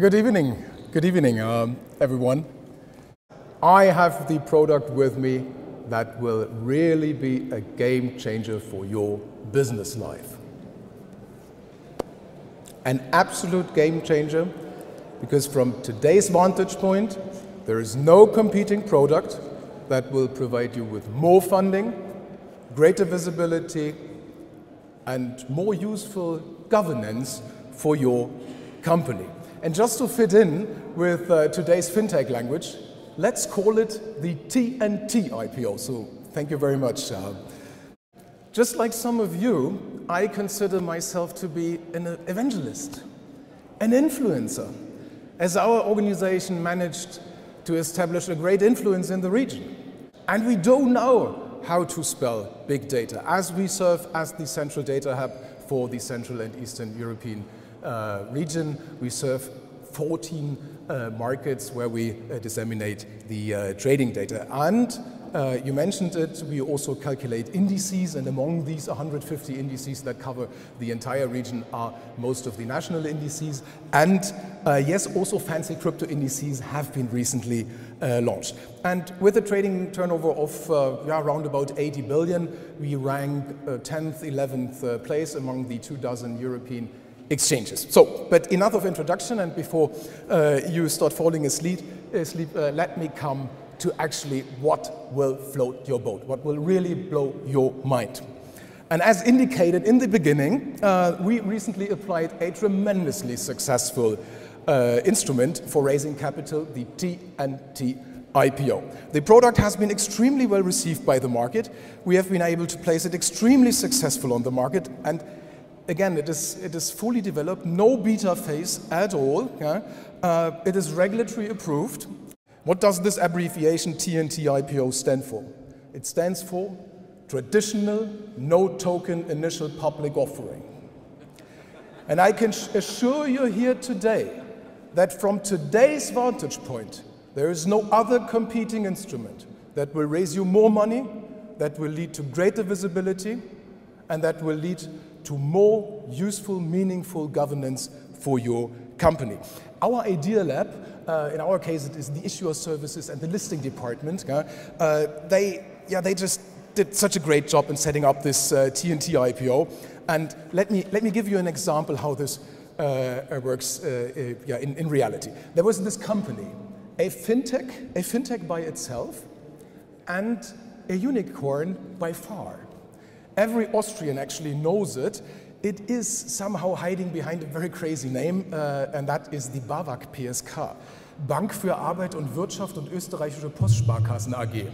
Good evening, everyone. I have the product with me that will really be a game changer for your business life. An absolute game changer, because from today's vantage point, there is no competing product that will provide you with more funding, greater visibility, and more useful governance for your company. And just to fit in with today's fintech language, let's call it the TNT IPO. So thank you very much. Just like some of you, I consider myself to be an evangelist, an influencer, as our organization managed to establish a great influence in the region. And we don't know how to spell big data, as we serve as the central data hub for the Central and Eastern European region. We serve 14 markets where we disseminate the trading data. And you mentioned it, we also calculate indices, and among these 150 indices that cover the entire region are most of the national indices. And yes, also fancy crypto indices have been recently launched. And with a trading turnover of around about 80 billion, we rank 10th, 11th place among the 24 European exchanges. So, but enough of introduction, and before you start falling asleep, let me come to actually what will float your boat, what will really blow your mind. And as indicated in the beginning, we recently applied a tremendously successful instrument for raising capital, the TNT IPO. The product has been extremely well received by the market. We have been able to place it extremely successful on the market, and again, it is fully developed, no beta phase at all. It is regulatory approved. What does this abbreviation TNT IPO stand for? It stands for Traditional No Token Initial Public Offering. And I can assure you here today that from today's vantage point, there is no other competing instrument that will raise you more money, that will lead to greater visibility, and that will lead to more useful, meaningful governance for your company. Our idea lab, in our case it is the issuer services and the listing department, they just did such a great job in setting up this TNT IPO. And let me give you an example how this works in reality. There was this company, a fintech by itself, and a unicorn by far. Every Austrian actually knows it. It is somehow hiding behind a very crazy name, and that is the BAWAG PSK, Bank für Arbeit und Wirtschaft und Österreichische Postsparkassen AG.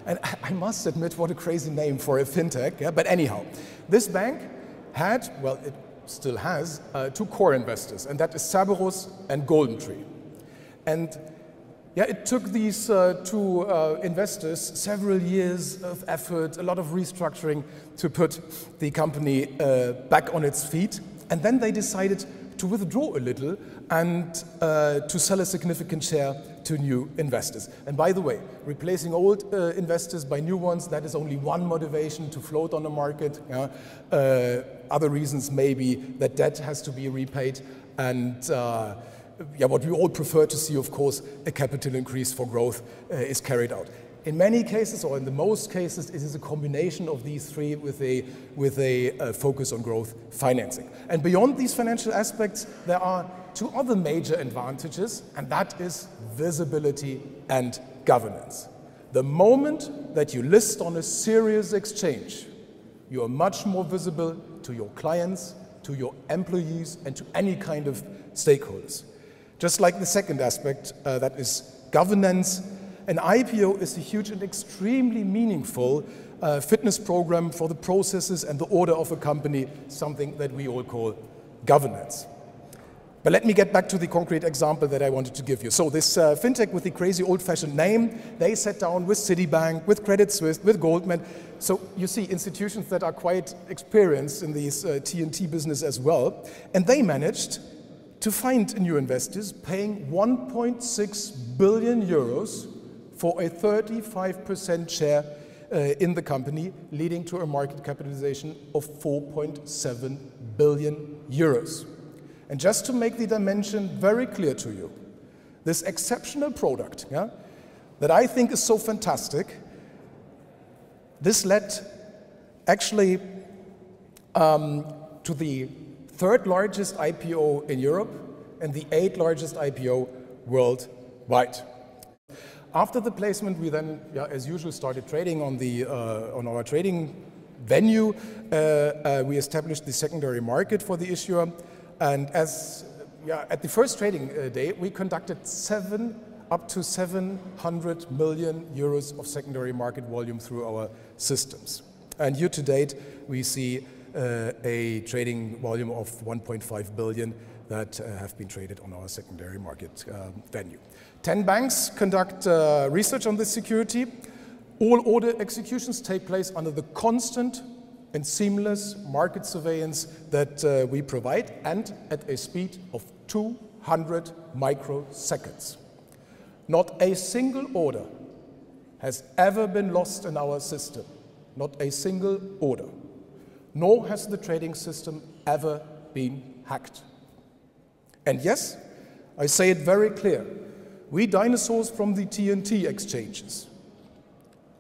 And I must admit, what a crazy name for a fintech, yeah? But anyhow, this bank had, well, it still has, two core investors, and that is Cerberus and GoldenTree. And yeah, it took these two investors several years of effort, a lot of restructuring to put the company back on its feet. And then they decided to withdraw a little and to sell a significant share to new investors. And by the way, replacing old investors by new ones, that is only one motivation to float on the market. Other reasons may be that debt has to be repaid, and what we all prefer to see, of course, a capital increase for growth is carried out. In many cases, or in the most cases, it is a combination of these three with a focus on growth financing. And beyond these financial aspects, there are two other major advantages, and that is visibility and governance. The moment that you list on a serious exchange, you are much more visible to your clients, to your employees, and to any kind of stakeholders. Just like the second aspect, that is governance, an IPO is a huge and extremely meaningful fitness program for the processes and the order of a company, something that we all call governance. But let me get back to the concrete example that I wanted to give you. So this fintech with the crazy old-fashioned name, they sat down with Citibank, with Credit Suisse, with Goldman. So you see institutions that are quite experienced in these TNT business as well, and they managed to find new investors paying 1.6 billion euros for a 35% share in the company, leading to a market capitalization of 4.7 billion euros. And just to make the dimension very clear to you, this exceptional product, that I think is so fantastic, this led actually to the third largest IPO in Europe and the 8th largest IPO worldwide. After the placement, we then, as usual, started trading on our trading venue. We established the secondary market for the issuer, and at the first trading day, we conducted up to 700 million euros of secondary market volume through our systems. And year to date, we see a trading volume of 1.5 billion that have been traded on our secondary market venue. 10 banks conduct research on this security. All order executions take place under the constant and seamless market surveillance that we provide, and at a speed of 200 microseconds. Not a single order has ever been lost in our system. Not a single order. Nor has the trading system ever been hacked. And yes, I say it very clear, we dinosaurs from the TNT exchanges,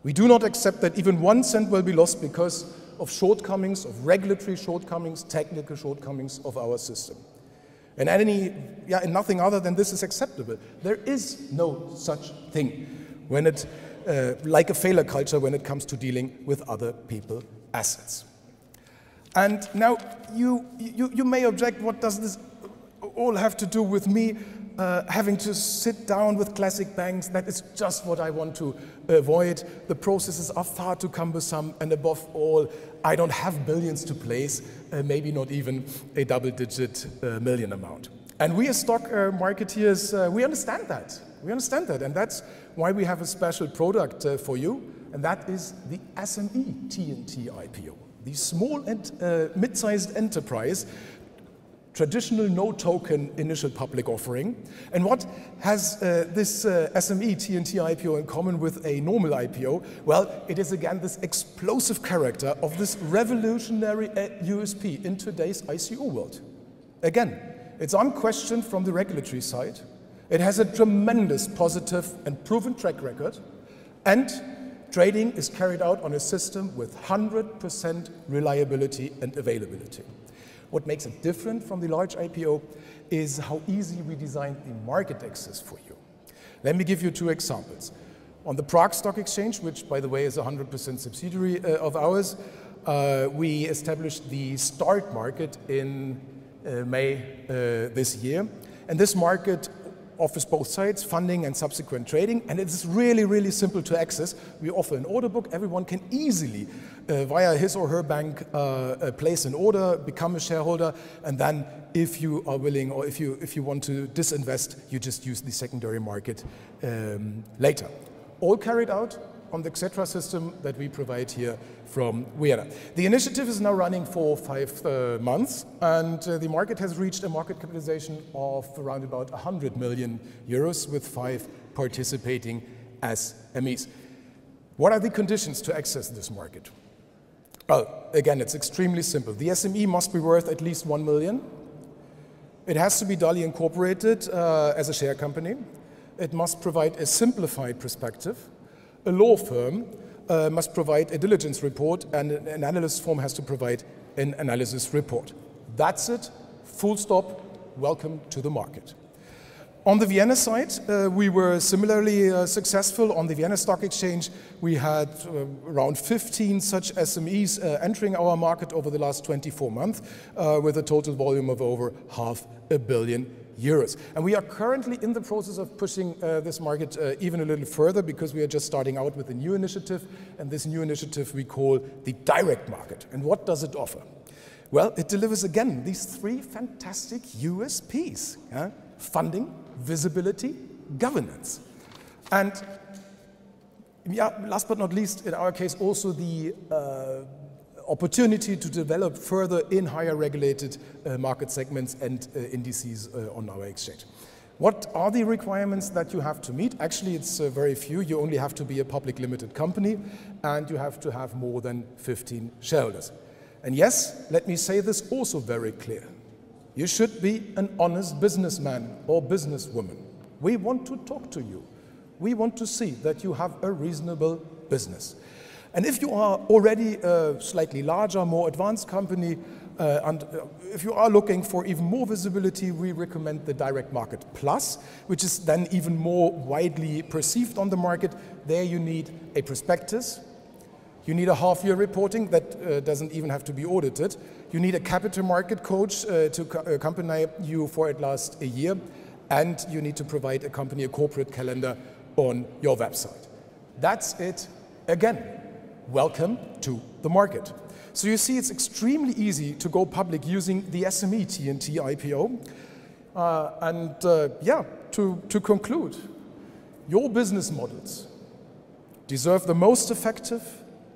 we do not accept that even 1 cent will be lost because of shortcomings, of regulatory shortcomings, technical shortcomings of our system. And and nothing other than this is acceptable. There is no such thing when like a failure culture when it comes to dealing with other people's assets. And now you may object, what does this all have to do with me having to sit down with classic banks? That is just what I want to avoid. The processes are far too cumbersome, and above all, I don't have billions to place, maybe not even a double-digit million amount. And we as stock marketeers, we understand that. We understand that, and that's why we have a special product for you, and that is the SME TNT IPO, the small and mid-sized enterprise traditional no-token initial public offering. And what has this SME TNT IPO in common with a normal IPO? Well, it is again this explosive character of this revolutionary USP in today's ICO world. Again, it's unquestioned from the regulatory side. It has a tremendous positive and proven track record, and trading is carried out on a system with 100% reliability and availability. What makes it different from the large IPO is how easy we designed the market access for you. Let me give you 2 examples. On the Prague Stock Exchange, which by the way is a 100% subsidiary of ours, we established the start market in May this year. And this market offers both sides, funding and subsequent trading, and it's really, really simple to access. We offer an order book. Everyone can easily, via his or her bank, place an order, become a shareholder, and then if you are willing or if you want to disinvest, you just use the secondary market later. All carried out on the Xetra system that we provide here from Vienna. The initiative is now running for 5 months, and the market has reached a market capitalization of around about 100 million euros with 5 participating SMEs. What are the conditions to access this market? Well, again, it's extremely simple. The SME must be worth at least 1 million. It has to be duly incorporated as a share company. It must provide a simplified perspective. A law firm must provide a diligence report, and an analyst firm has to provide an analysis report. That's it, full stop, welcome to the market. On the Vienna side, we were similarly successful. On the Vienna Stock Exchange, we had around 15 such SMEs entering our market over the last 24 months with a total volume of over €500 million. And we are currently in the process of pushing this market even a little further, because we are just starting out with a new initiative, and this new initiative we call the direct market. And what does it offer? Well, it delivers again these 3 fantastic USPs: funding, visibility, governance. And last but not least, in our case, also the opportunity to develop further in higher regulated market segments and indices on our exchange. What are the requirements that you have to meet? Actually, it's very few. You only have to be a public limited company, and you have to have more than 15 shareholders. And yes, let me say this also very clear. You should be an honest businessman or businesswoman. We want to talk to you. We want to see that you have a reasonable business. And if you are already a slightly larger, more advanced company, and if you are looking for even more visibility, we recommend the Direct Market Plus, which is then even more widely perceived on the market. There you need a prospectus. You need a half-year reporting that doesn't even have to be audited. You need a capital market coach to accompany you for at least a year. And you need to provide a company a corporate calendar on your website. That's it. Again, welcome to the market. So you see, it's extremely easy to go public using the SME TNT IPO. To conclude, your business models deserve the most effective,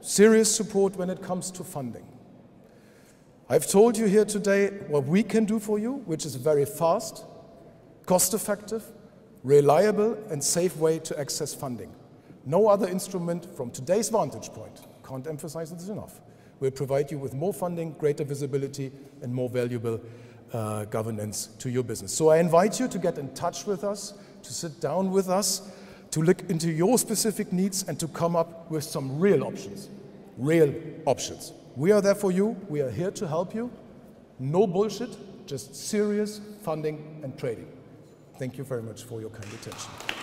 serious support when it comes to funding. I've told you here today what we can do for you, which is a very fast, cost-effective, reliable, and safe way to access funding. No other instrument from today's vantage point, can't emphasize this enough, will provide you with more funding, greater visibility, and more valuable governance to your business. So I invite you to get in touch with us, to sit down with us, to look into your specific needs and to come up with some real options. Real options. We are there for you. We are here to help you. No bullshit, just serious funding and trading. Thank you very much for your kind attention.